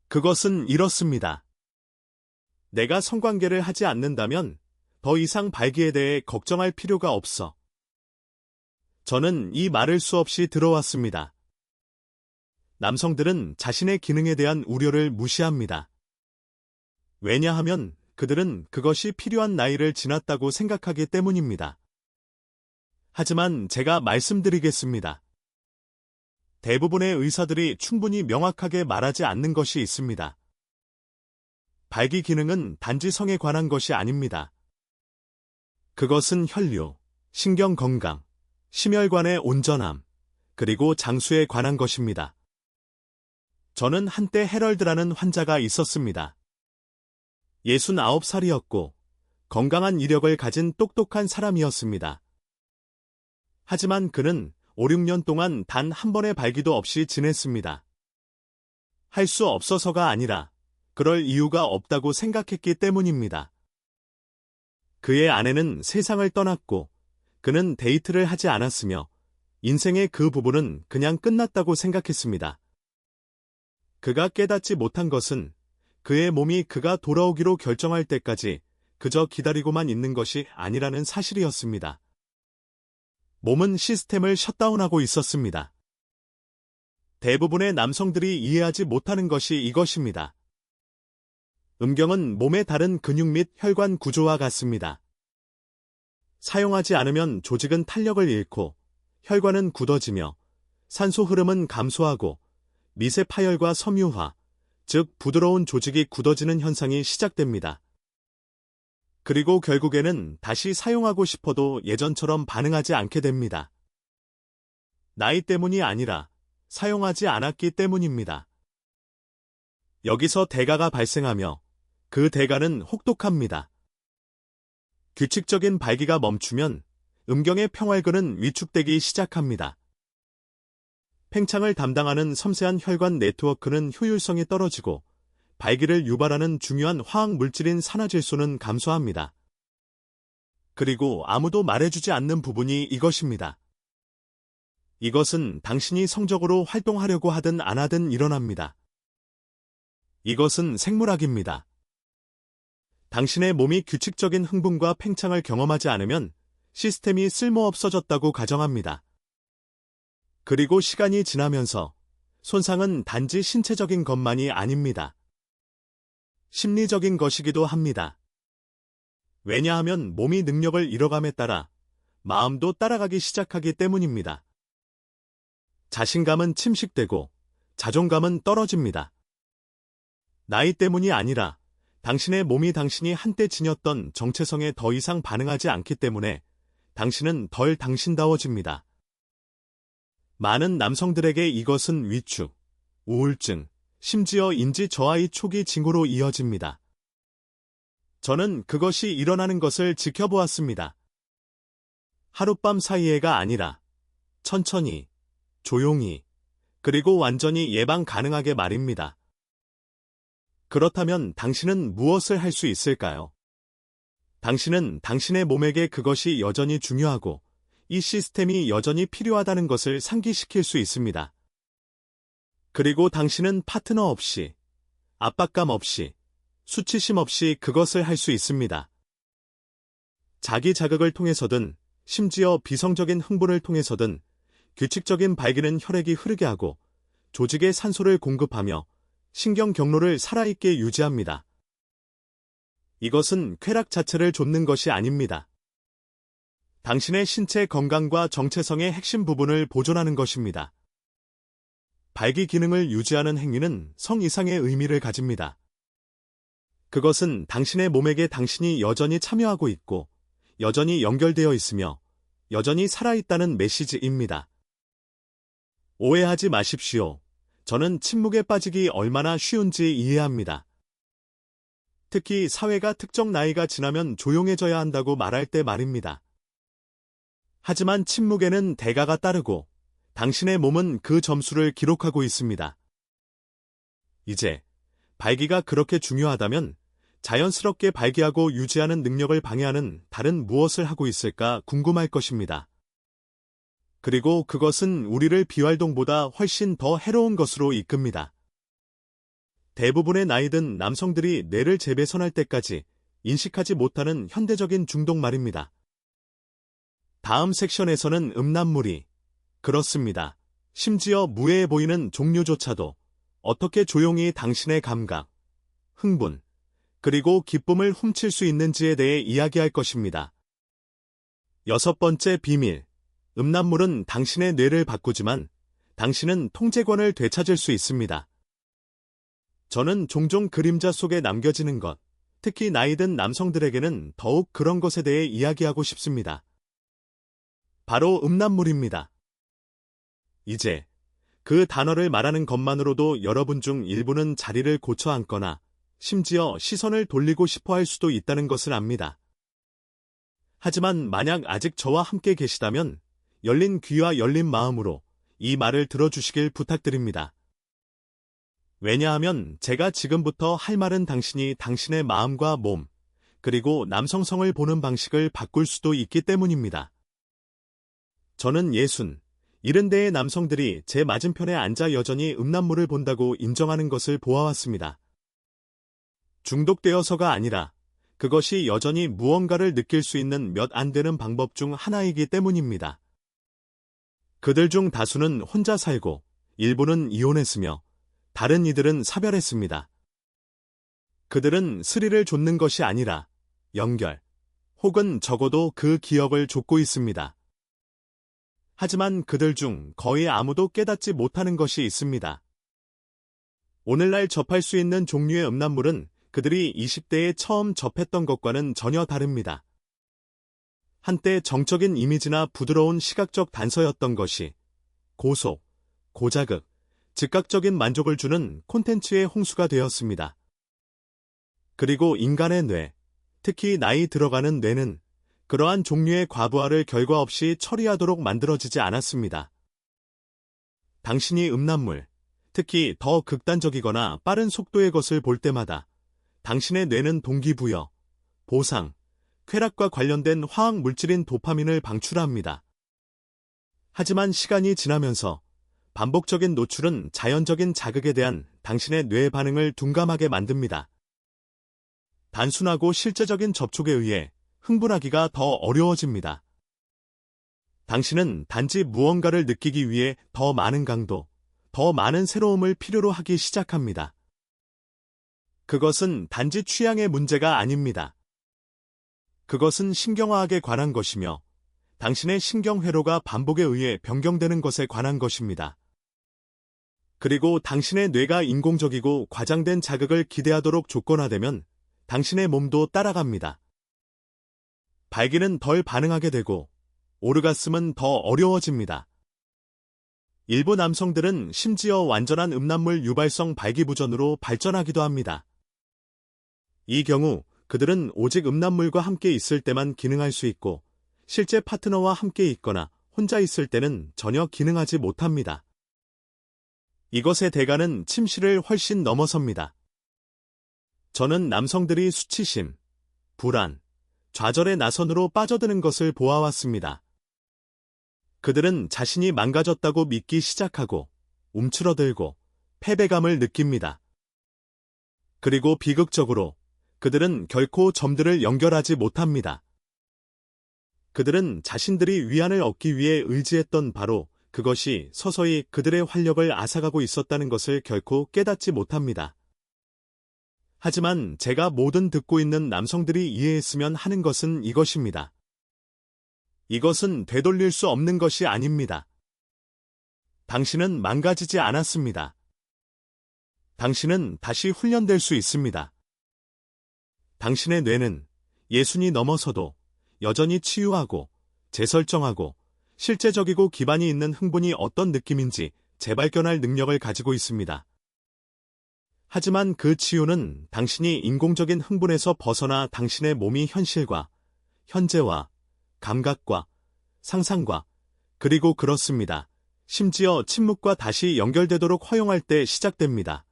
그것은 이렇습니다. 내가 성관계를 하지 않는다면 더 이상 발기에 대해 걱정할 필요가 없어. 저는 이 말을 수없이 들어왔습니다. 남성들은 자신의 기능에 대한 우려를 무시합니다. 왜냐하면 그들은 그것이 필요한 나이를 지났다고 생각하기 때문입니다. 하지만 제가 말씀드리겠습니다. 대부분의 의사들이 충분히 명확하게 말하지 않는 것이 있습니다. 발기 기능은 단지 성에 관한 것이 아닙니다. 그것은 혈류, 신경 건강, 심혈관의 온전함, 그리고 장수에 관한 것입니다. 저는 한때 해럴드라는 환자가 있었습니다. 69살이었고 건강한 이력을 가진 똑똑한 사람이었습니다. 하지만 그는 5, 6년 동안 단 한 번의 발기도 없이 지냈습니다. 할 수 없어서가 아니라 그럴 이유가 없다고 생각했기 때문입니다. 그의 아내는 세상을 떠났고 그는 데이트를 하지 않았으며 인생의 그 부분은 그냥 끝났다고 생각했습니다. 그가 깨닫지 못한 것은 그의 몸이 그가 돌아오기로 결정할 때까지 그저 기다리고만 있는 것이 아니라는 사실이었습니다. 몸은 시스템을 셧다운하고 있었습니다. 대부분의 남성들이 이해하지 못하는 것이 이것입니다. 음경은 몸의 다른 근육 및 혈관 구조와 같습니다. 사용하지 않으면 조직은 탄력을 잃고 혈관은 굳어지며 산소 흐름은 감소하고 미세 파열과 섬유화, 즉 부드러운 조직이 굳어지는 현상이 시작됩니다. 그리고 결국에는 다시 사용하고 싶어도 예전처럼 반응하지 않게 됩니다. 나이 때문이 아니라 사용하지 않았기 때문입니다. 여기서 대가가 발생하며 그 대가는 혹독합니다. 규칙적인 발기가 멈추면 음경의 평활근은 위축되기 시작합니다. 팽창을 담당하는 섬세한 혈관 네트워크는 효율성이 떨어지고 발기를 유발하는 중요한 화학 물질인 산화질소는 감소합니다. 그리고 아무도 말해주지 않는 부분이 이것입니다. 이것은 당신이 성적으로 활동하려고 하든 안 하든 일어납니다. 이것은 생물학입니다. 당신의 몸이 규칙적인 흥분과 팽창을 경험하지 않으면 시스템이 쓸모없어졌다고 가정합니다. 그리고 시간이 지나면서 손상은 단지 신체적인 것만이 아닙니다. 심리적인 것이기도 합니다. 왜냐하면 몸이 능력을 잃어감에 따라 마음도 따라가기 시작하기 때문입니다. 자신감은 침식되고 자존감은 떨어집니다. 나이 때문이 아니라 당신의 몸이 당신이 한때 지녔던 정체성에 더 이상 반응하지 않기 때문에 당신은 덜 당신다워집니다. 많은 남성들에게 이것은 위축, 우울증, 심지어 인지 저하의 초기 징후로 이어집니다. 저는 그것이 일어나는 것을 지켜보았습니다. 하룻밤 사이에가 아니라 천천히, 조용히, 그리고 완전히 예방 가능하게 말입니다. 그렇다면 당신은 무엇을 할 수 있을까요? 당신은 당신의 몸에게 그것이 여전히 중요하고 이 시스템이 여전히 필요하다는 것을 상기시킬 수 있습니다. 그리고 당신은 파트너 없이, 압박감 없이, 수치심 없이 그것을 할 수 있습니다. 자기 자극을 통해서든 심지어 비성적인 흥분을 통해서든 규칙적인 발기는 혈액이 흐르게 하고 조직에 산소를 공급하며 신경 경로를 살아있게 유지합니다. 이것은 쾌락 자체를 좇는 것이 아닙니다. 당신의 신체 건강과 정체성의 핵심 부분을 보존하는 것입니다. 발기 기능을 유지하는 행위는 성 이상의 의미를 가집니다. 그것은 당신의 몸에게 당신이 여전히 참여하고 있고, 여전히 연결되어 있으며, 여전히 살아있다는 메시지입니다. 오해하지 마십시오. 저는 침묵에 빠지기 얼마나 쉬운지 이해합니다. 특히 사회가 특정 나이가 지나면 조용해져야 한다고 말할 때 말입니다. 하지만 침묵에는 대가가 따르고 당신의 몸은 그 점수를 기록하고 있습니다. 이제 발기가 그렇게 중요하다면 자연스럽게 발기하고 유지하는 능력을 방해하는 다른 무엇을 하고 있을까 궁금할 것입니다. 그리고 그것은 우리를 비활동보다 훨씬 더 해로운 것으로 이끕니다. 대부분의 나이든 남성들이 뇌를 재배선할 때까지 인식하지 못하는 현대적인 중독 말입니다. 다음 섹션에서는 음란물이, 그렇습니다. 심지어 무해해 보이는 종류조차도 어떻게 조용히 당신의 감각, 흥분, 그리고 기쁨을 훔칠 수 있는지에 대해 이야기할 것입니다. 6번째 비밀. 음란물은 당신의 뇌를 바꾸지만 당신은 통제권을 되찾을 수 있습니다. 저는 종종 그림자 속에 남겨지는 것, 특히 나이든 남성들에게는 더욱 그런 것에 대해 이야기하고 싶습니다. 바로 음란물입니다. 이제 그 단어를 말하는 것만으로도 여러분 중 일부는 자리를 고쳐 앉거나 심지어 시선을 돌리고 싶어 할 수도 있다는 것을 압니다. 하지만 만약 아직 저와 함께 계시다면 열린 귀와 열린 마음으로 이 말을 들어주시길 부탁드립니다. 왜냐하면 제가 지금부터 할 말은 당신이 당신의 마음과 몸, 그리고 남성성을 보는 방식을 바꿀 수도 있기 때문입니다. 저는 70대의 남성들이 제 맞은편에 앉아 여전히 음란물을 본다고 인정하는 것을 보아왔습니다. 중독되어서가 아니라 그것이 여전히 무언가를 느낄 수 있는 몇 안 되는 방법 중 하나이기 때문입니다. 그들 중 다수는 혼자 살고 일부는 이혼했으며 다른 이들은 사별했습니다. 그들은 스릴을 좇는 것이 아니라 연결, 혹은 적어도 그 기억을 좇고 있습니다. 하지만 그들 중 거의 아무도 깨닫지 못하는 것이 있습니다. 오늘날 접할 수 있는 종류의 음란물은 그들이 20대에 처음 접했던 것과는 전혀 다릅니다. 한때 정적인 이미지나 부드러운 시각적 단서였던 것이 고속, 고자극, 즉각적인 만족을 주는 콘텐츠의 홍수가 되었습니다. 그리고 인간의 뇌, 특히 나이 들어가는 뇌는 그러한 종류의 과부하를 결과 없이 처리하도록 만들어지지 않았습니다. 당신이 음란물, 특히 더 극단적이거나 빠른 속도의 것을 볼 때마다 당신의 뇌는 동기부여, 보상, 쾌락과 관련된 화학 물질인 도파민을 방출합니다. 하지만 시간이 지나면서 반복적인 노출은 자연적인 자극에 대한 당신의 뇌 반응을 둔감하게 만듭니다. 단순하고 실제적인 접촉에 의해 흥분하기가 더 어려워집니다. 당신은 단지 무언가를 느끼기 위해 더 많은 강도, 더 많은 새로움을 필요로 하기 시작합니다. 그것은 단지 취향의 문제가 아닙니다. 그것은 신경화학에 관한 것이며 당신의 신경회로가 반복에 의해 변경되는 것에 관한 것입니다. 그리고 당신의 뇌가 인공적이고 과장된 자극을 기대하도록 조건화되면 당신의 몸도 따라갑니다. 발기는 덜 반응하게 되고 오르가슴은 더 어려워집니다. 일부 남성들은 심지어 완전한 음란물 유발성 발기부전으로 발전하기도 합니다. 이 경우 그들은 오직 음란물과 함께 있을 때만 기능할 수 있고 실제 파트너와 함께 있거나 혼자 있을 때는 전혀 기능하지 못합니다. 이것의 대가는 침실을 훨씬 넘어섭니다. 저는 남성들이 수치심, 불안, 좌절의 나선으로 빠져드는 것을 보아왔습니다. 그들은 자신이 망가졌다고 믿기 시작하고 움츠러들고 패배감을 느낍니다. 그리고 비극적으로 그들은 결코 점들을 연결하지 못합니다. 그들은 자신들이 위안을 얻기 위해 의지했던 바로 그것이 서서히 그들의 활력을 앗아가고 있었다는 것을 결코 깨닫지 못합니다. 하지만 제가 모든 듣고 있는 남성들이 이해했으면 하는 것은 이것입니다. 이것은 되돌릴 수 없는 것이 아닙니다. 당신은 망가지지 않았습니다. 당신은 다시 훈련될 수 있습니다. 당신의 뇌는 예순이 넘어서도 여전히 치유하고 재설정하고 실제적이고 기반이 있는 흥분이 어떤 느낌인지 재발견할 능력을 가지고 있습니다. 하지만 그 치유는 당신이 인공적인 흥분에서 벗어나 당신의 몸이 현실과 현재와 감각과 상상과 그리고 그렇습니다. 심지어 침묵과 다시 연결되도록 허용할 때 시작됩니다.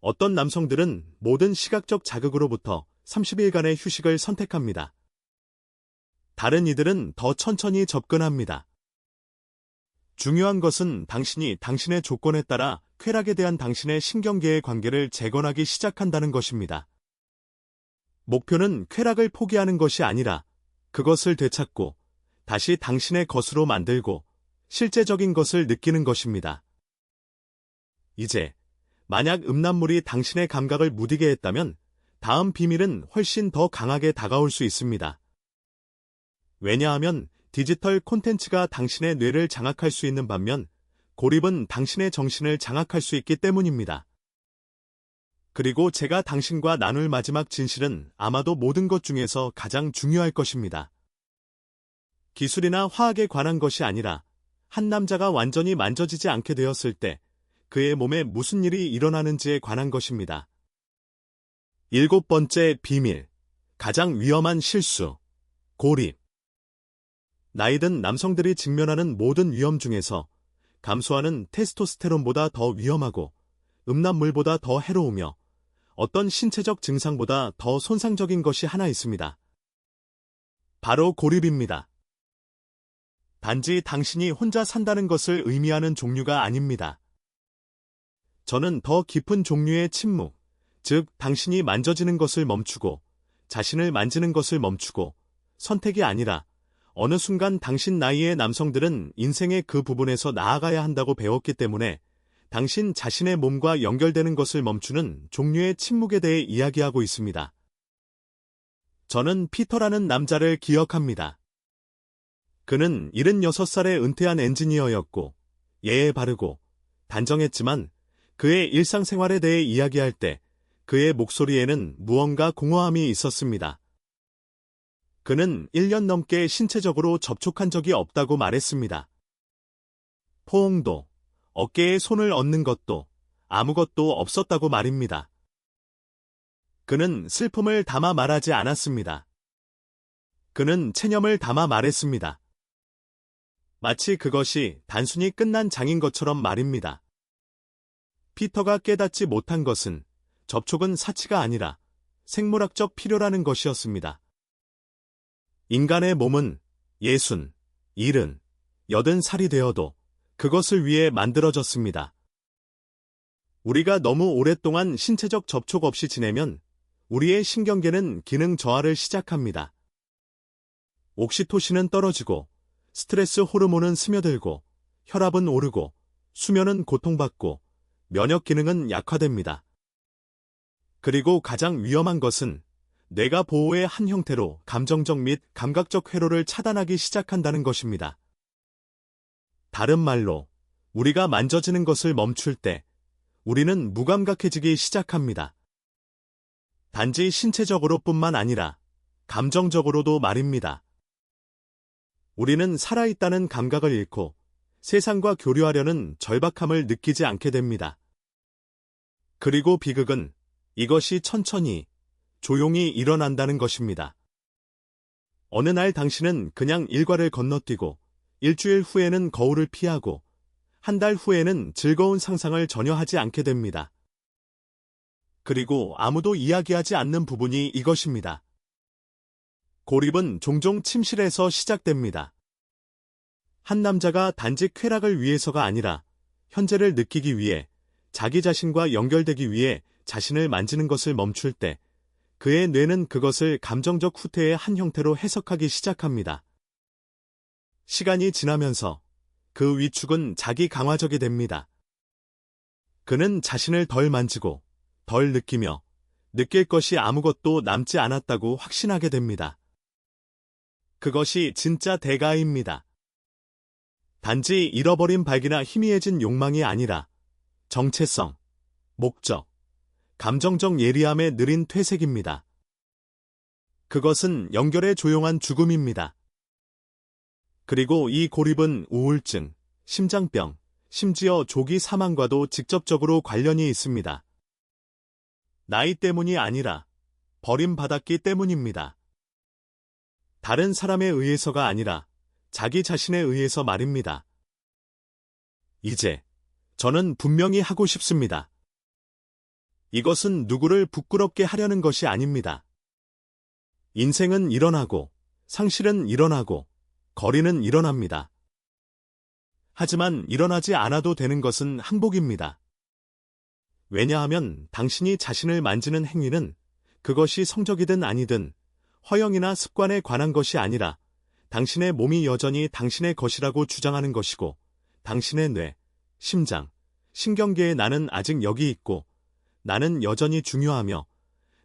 어떤 남성들은 모든 시각적 자극으로부터 30일간의 휴식을 선택합니다. 다른 이들은 더 천천히 접근합니다. 중요한 것은 당신이 당신의 조건에 따라 쾌락에 대한 당신의 신경계의 관계를 재건하기 시작한다는 것입니다. 목표는 쾌락을 포기하는 것이 아니라 그것을 되찾고 다시 당신의 것으로 만들고 실제적인 것을 느끼는 것입니다. 이제 만약 음란물이 당신의 감각을 무디게 했다면 다음 비밀은 훨씬 더 강하게 다가올 수 있습니다. 왜냐하면 디지털 콘텐츠가 당신의 뇌를 장악할 수 있는 반면 고립은 당신의 정신을 장악할 수 있기 때문입니다. 그리고 제가 당신과 나눌 마지막 진실은 아마도 모든 것 중에서 가장 중요할 것입니다. 기술이나 화학에 관한 것이 아니라 한 남자가 완전히 만져지지 않게 되었을 때 그의 몸에 무슨 일이 일어나는지에 관한 것입니다. 7번째 비밀, 가장 위험한 실수, 고립. 나이든 남성들이 직면하는 모든 위험 중에서 감소하는 테스토스테론보다 더 위험하고 음란물보다 더 해로우며 어떤 신체적 증상보다 더 손상적인 것이 하나 있습니다. 바로 고립입니다. 단지 당신이 혼자 산다는 것을 의미하는 종류가 아닙니다. 저는 더 깊은 종류의 침묵, 즉 당신이 만져지는 것을 멈추고 자신을 만지는 것을 멈추고 선택이 아니라 어느 순간 당신 나이의 남성들은 인생의 그 부분에서 나아가야 한다고 배웠기 때문에 당신 자신의 몸과 연결되는 것을 멈추는 종류의 침묵에 대해 이야기하고 있습니다. 저는 피터라는 남자를 기억합니다. 그는 76살에 은퇴한 엔지니어였고 예에 바르고 단정했지만 그의 일상생활에 대해 이야기할 때 그의 목소리에는 무언가 공허함이 있었습니다. 그는 1년 넘게 신체적으로 접촉한 적이 없다고 말했습니다. 포옹도, 어깨에 손을 얹는 것도 아무것도 없었다고 말입니다. 그는 슬픔을 담아 말하지 않았습니다. 그는 체념을 담아 말했습니다. 마치 그것이 단순히 끝난 장인 것처럼 말입니다. 피터가 깨닫지 못한 것은 접촉은 사치가 아니라 생물학적 필요라는 것이었습니다. 인간의 몸은 60, 70, 80살이 되어도 그것을 위해 만들어졌습니다. 우리가 너무 오랫동안 신체적 접촉 없이 지내면 우리의 신경계는 기능 저하를 시작합니다. 옥시토신은 떨어지고 스트레스 호르몬은 스며들고 혈압은 오르고 수면은 고통받고 면역 기능은 약화됩니다. 그리고 가장 위험한 것은 뇌가 보호의 한 형태로 감정적 및 감각적 회로를 차단하기 시작한다는 것입니다. 다른 말로 우리가 만져지는 것을 멈출 때 우리는 무감각해지기 시작합니다. 단지 신체적으로뿐만 아니라 감정적으로도 말입니다. 우리는 살아있다는 감각을 잃고 세상과 교류하려는 절박함을 느끼지 않게 됩니다. 그리고 비극은 이것이 천천히, 조용히 일어난다는 것입니다. 어느 날 당신은 그냥 일과를 건너뛰고 일주일 후에는 거울을 피하고 한 달 후에는 즐거운 상상을 전혀 하지 않게 됩니다. 그리고 아무도 이야기하지 않는 부분이 이것입니다. 고립은 종종 침실에서 시작됩니다. 한 남자가 단지 쾌락을 위해서가 아니라 현재를 느끼기 위해 자기 자신과 연결되기 위해 자신을 만지는 것을 멈출 때 그의 뇌는 그것을 감정적 후퇴의 한 형태로 해석하기 시작합니다. 시간이 지나면서 그 위축은 자기 강화적이 됩니다. 그는 자신을 덜 만지고 덜 느끼며 느낄 것이 아무것도 남지 않았다고 확신하게 됩니다. 그것이 진짜 대가입니다. 단지 잃어버린 발기나 희미해진 욕망이 아니라 정체성, 목적, 감정적 예리함의 느린 퇴색입니다. 그것은 연결의 조용한 죽음입니다. 그리고 이 고립은 우울증, 심장병, 심지어 조기 사망과도 직접적으로 관련이 있습니다. 나이 때문이 아니라 버림받았기 때문입니다. 다른 사람에 의해서가 아니라 자기 자신에 의해서 말입니다. 이제 저는 분명히 하고 싶습니다. 이것은 누구를 부끄럽게 하려는 것이 아닙니다. 인생은 일어나고, 상실은 일어나고, 거리는 일어납니다. 하지만 일어나지 않아도 되는 것은 항복입니다. 왜냐하면 당신이 자신을 만지는 행위는 그것이 성적이든 아니든 허영이나 습관에 관한 것이 아니라 당신의 몸이 여전히 당신의 것이라고 주장하는 것이고 당신의 뇌, 심장, 신경계에 나는 아직 여기 있고 나는 여전히 중요하며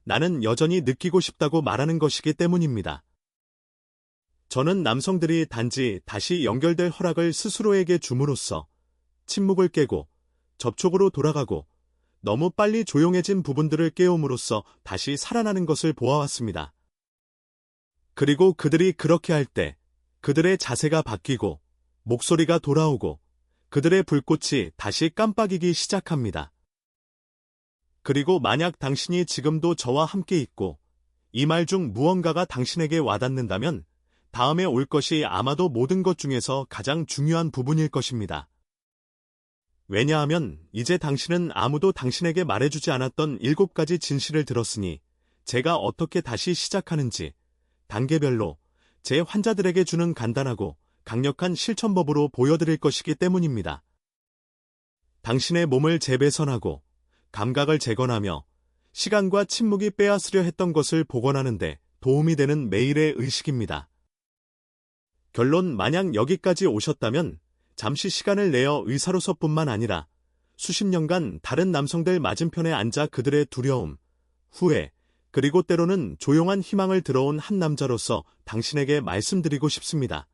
나는 여전히 느끼고 싶다고 말하는 것이기 때문입니다. 저는 남성들이 단지 다시 연결될 허락을 스스로에게 줌으로써 침묵을 깨고 접촉으로 돌아가고 너무 빨리 조용해진 부분들을 깨움으로써 다시 살아나는 것을 보아왔습니다. 그리고 그들이 그렇게 할 때 그들의 자세가 바뀌고 목소리가 돌아오고 그들의 불꽃이 다시 깜빡이기 시작합니다. 그리고 만약 당신이 지금도 저와 함께 있고 이 말 중 무언가가 당신에게 와닿는다면 다음에 올 것이 아마도 모든 것 중에서 가장 중요한 부분일 것입니다. 왜냐하면 이제 당신은 아무도 당신에게 말해주지 않았던 7가지 진실을 들었으니 제가 어떻게 다시 시작하는지 단계별로 제 환자들에게 주는 간단하고 강력한 실천법으로 보여드릴 것이기 때문입니다. 당신의 몸을 재배선하고 감각을 재건하며 시간과 침묵이 빼앗으려 했던 것을 복원하는 데 도움이 되는 매일의 의식입니다. 결론 만약 여기까지 오셨다면 잠시 시간을 내어 의사로서뿐만 아니라 수십 년간 다른 남성들 맞은편에 앉아 그들의 두려움, 후회, 그리고 때로는 조용한 희망을 들어온 한 남자로서 당신에게 말씀드리고 싶습니다.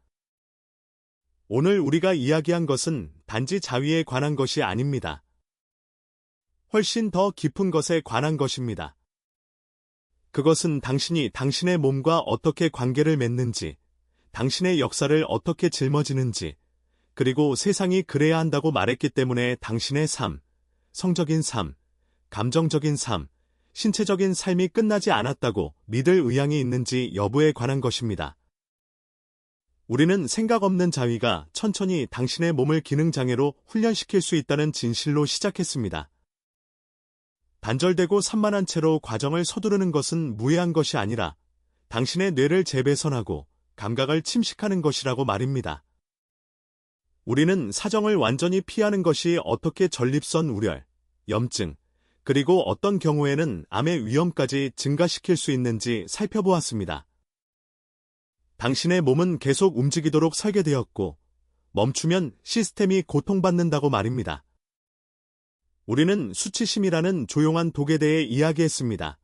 오늘 우리가 이야기한 것은 단지 자위에 관한 것이 아닙니다. 훨씬 더 깊은 것에 관한 것입니다. 그것은 당신이 당신의 몸과 어떻게 관계를 맺는지, 당신의 역사를 어떻게 짊어지는지, 그리고 세상이 그래야 한다고 말했기 때문에 당신의 삶, 성적인 삶, 감정적인 삶, 신체적인 삶이 끝나지 않았다고 믿을 의향이 있는지 여부에 관한 것입니다. 우리는 생각 없는 자위가 천천히 당신의 몸을 기능장애로 훈련시킬 수 있다는 진실로 시작했습니다. 단절되고 산만한 채로 과정을 서두르는 것은 무해한 것이 아니라 당신의 뇌를 재배선하고 감각을 침식하는 것이라고 말입니다. 우리는 사정을 완전히 피하는 것이 어떻게 전립선 우열, 염증, 그리고 어떤 경우에는 암의 위험까지 증가시킬 수 있는지 살펴보았습니다. 당신의 몸은 계속 움직이도록 설계되었고 멈추면 시스템이 고통받는다고 말입니다. 우리는 수치심이라는 조용한 독에 대해 이야기했습니다.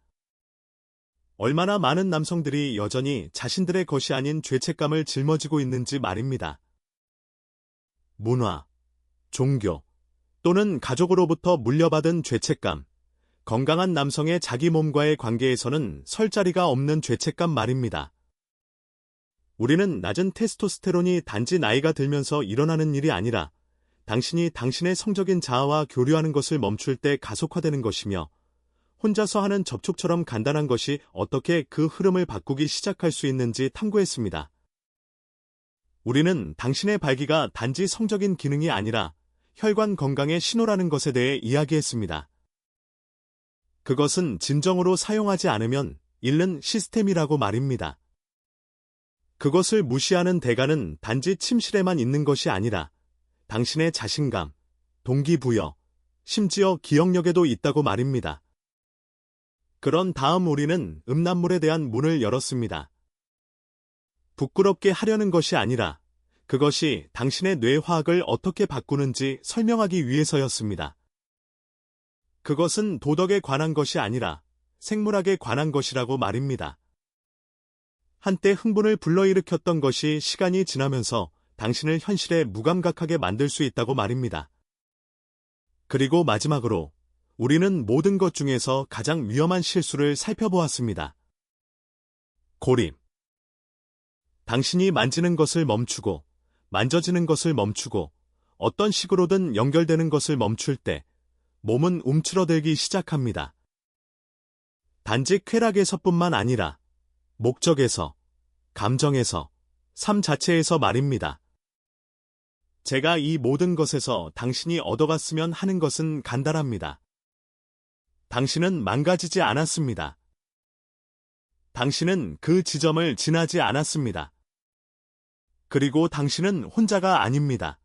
얼마나 많은 남성들이 여전히 자신들의 것이 아닌 죄책감을 짊어지고 있는지 말입니다. 문화, 종교 또는 가족으로부터 물려받은 죄책감, 건강한 남성의 자기 몸과의 관계에서는 설 자리가 없는 죄책감 말입니다. 우리는 낮은 테스토스테론이 단지 나이가 들면서 일어나는 일이 아니라 당신이 당신의 성적인 자아와 교류하는 것을 멈출 때 가속화되는 것이며 혼자서 하는 접촉처럼 간단한 것이 어떻게 그 흐름을 바꾸기 시작할 수 있는지 탐구했습니다. 우리는 당신의 발기가 단지 성적인 기능이 아니라 혈관 건강의 신호라는 것에 대해 이야기했습니다. 그것은 진정으로 사용하지 않으면 잃는 시스템이라고 말입니다. 그것을 무시하는 대가는 단지 침실에만 있는 것이 아니라 당신의 자신감, 동기부여, 심지어 기억력에도 있다고 말입니다. 그런 다음 우리는 음란물에 대한 문을 열었습니다. 부끄럽게 하려는 것이 아니라 그것이 당신의 뇌화학을 어떻게 바꾸는지 설명하기 위해서였습니다. 그것은 도덕에 관한 것이 아니라 생물학에 관한 것이라고 말입니다. 한때 흥분을 불러일으켰던 것이 시간이 지나면서 당신을 현실에 무감각하게 만들 수 있다고 말입니다. 그리고 마지막으로 우리는 모든 것 중에서 가장 위험한 실수를 살펴보았습니다. 고립. 당신이 만지는 것을 멈추고, 만져지는 것을 멈추고, 어떤 식으로든 연결되는 것을 멈출 때 몸은 움츠러들기 시작합니다. 단지 쾌락에서뿐만 아니라 목적에서, 감정에서, 삶 자체에서 말입니다. 제가 이 모든 것에서 당신이 얻어갔으면 하는 것은 간단합니다. 당신은 망가지지 않았습니다. 당신은 그 지점을 지나지 않았습니다. 그리고 당신은 혼자가 아닙니다.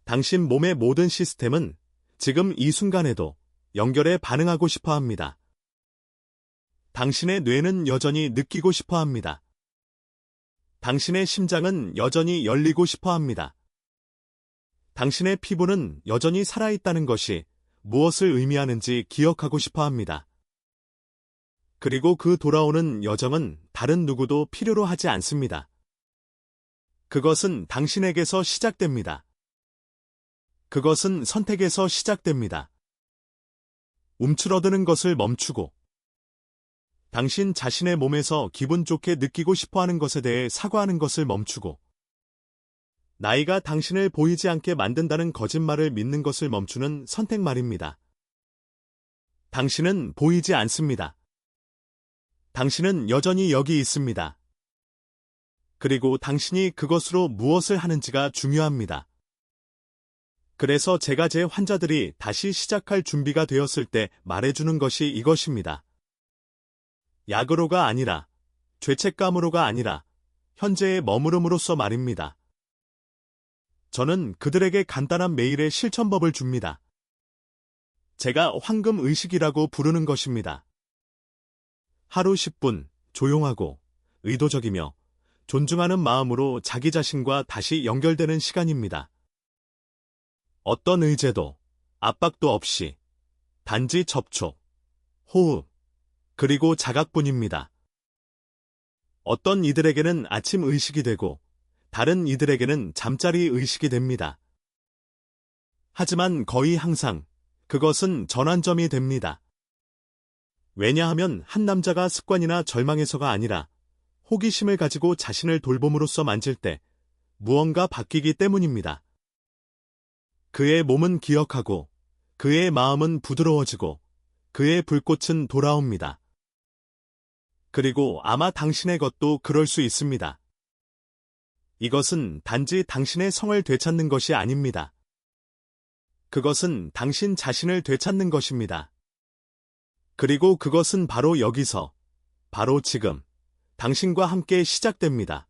당신 몸의 모든 시스템은 지금 이 순간에도 연결에 반응하고 싶어 합니다. 당신의 뇌는 여전히 느끼고 싶어 합니다. 당신의 심장은 여전히 열리고 싶어 합니다. 당신의 피부는 여전히 살아있다는 것이 무엇을 의미하는지 기억하고 싶어 합니다. 그리고 그 돌아오는 여정은 다른 누구도 필요로 하지 않습니다. 그것은 당신에게서 시작됩니다. 그것은 선택에서 시작됩니다. 움츠러드는 것을 멈추고, 당신 자신의 몸에서 기분 좋게 느끼고 싶어 하는 것에 대해 사과하는 것을 멈추고, 나이가 당신을 보이지 않게 만든다는 거짓말을 믿는 것을 멈추는 선택 말입니다. 당신은 보이지 않습니다. 당신은 여전히 여기 있습니다. 그리고 당신이 그것으로 무엇을 하는지가 중요합니다. 그래서 제가 제 환자들이 다시 시작할 준비가 되었을 때 말해주는 것이 이것입니다. 약으로가 아니라, 죄책감으로가 아니라, 현재에 머무름으로써 말입니다. 저는 그들에게 간단한 매일의 실천법을 줍니다. 제가 황금 의식이라고 부르는 것입니다. 하루 10분, 조용하고, 의도적이며, 존중하는 마음으로 자기 자신과 다시 연결되는 시간입니다. 어떤 의제도, 압박도 없이, 단지 접촉, 호흡, 그리고 자각뿐입니다. 어떤 이들에게는 아침 의식이 되고, 다른 이들에게는 잠자리 의식이 됩니다. 하지만 거의 항상 그것은 전환점이 됩니다. 왜냐하면 한 남자가 습관이나 절망에서가 아니라 호기심을 가지고 자신을 돌봄으로써 만질 때 무언가 바뀌기 때문입니다. 그의 몸은 기억하고, 그의 마음은 부드러워지고, 그의 불꽃은 돌아옵니다. 그리고 아마 당신의 것도 그럴 수 있습니다. 이것은 단지 당신의 성을 되찾는 것이 아닙니다. 그것은 당신 자신을 되찾는 것입니다. 그리고 그것은 바로 여기서, 바로 지금, 당신과 함께 시작됩니다.